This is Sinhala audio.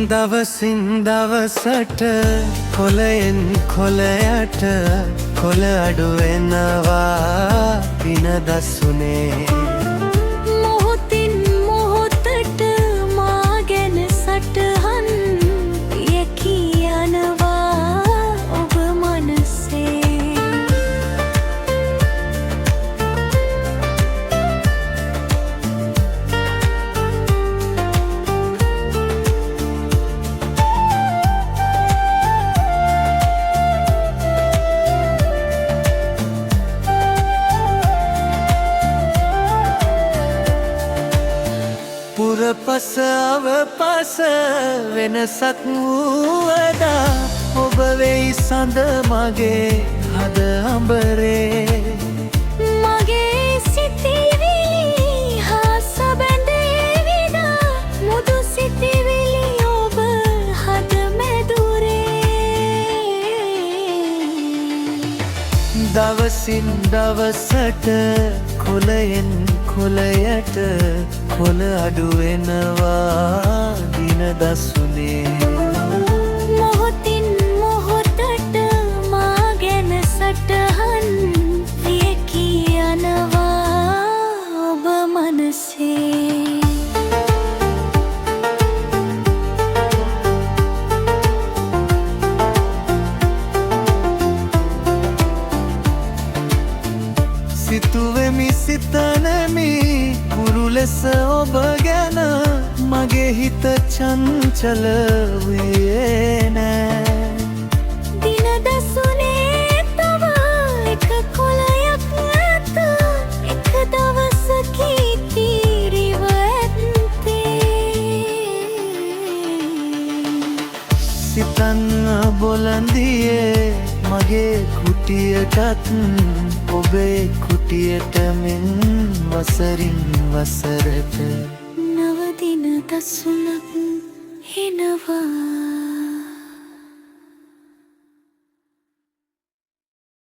දවසින් දවසට කොළයෙන් කොළයට කොළ අඩු වෙනවා පින දසුනේ මොහොතින් මොහොතට මා ගැන සටහන් යකී යනවා ඔබ මනසේ පුරපස අවපස වෙනසක් වූවදා ඔබ වෙයි සඳ මගේ හද අඹරේ මගේ සිතිවිලි හා සබැඳේ විනා මුදු සිතිවිලි ඔබ හද මැදුරේ දවසින් දවසට කොළයෙන් කොළයට කොළ අඩු වෙනවා දින දසුනේ මොහොතින් මොහොතට මා ගැන සටහන් යකී යනවා ඔබ මනසේ සිතුවෙමි සිතනෙමි කුරු ලෙස ඔබ ගැන මගේ හිත චංචල වූයේ නෑ දින දසුනේ තව එක කොළයක් ඇත එක දවසකී තීරිව ඇත්තේ සිතන්න බොලඳියේ මගේ කුටියටත් ඔබේ කුටියට මෙන් වසරින් වසරට නව දින දසුනක් එනවා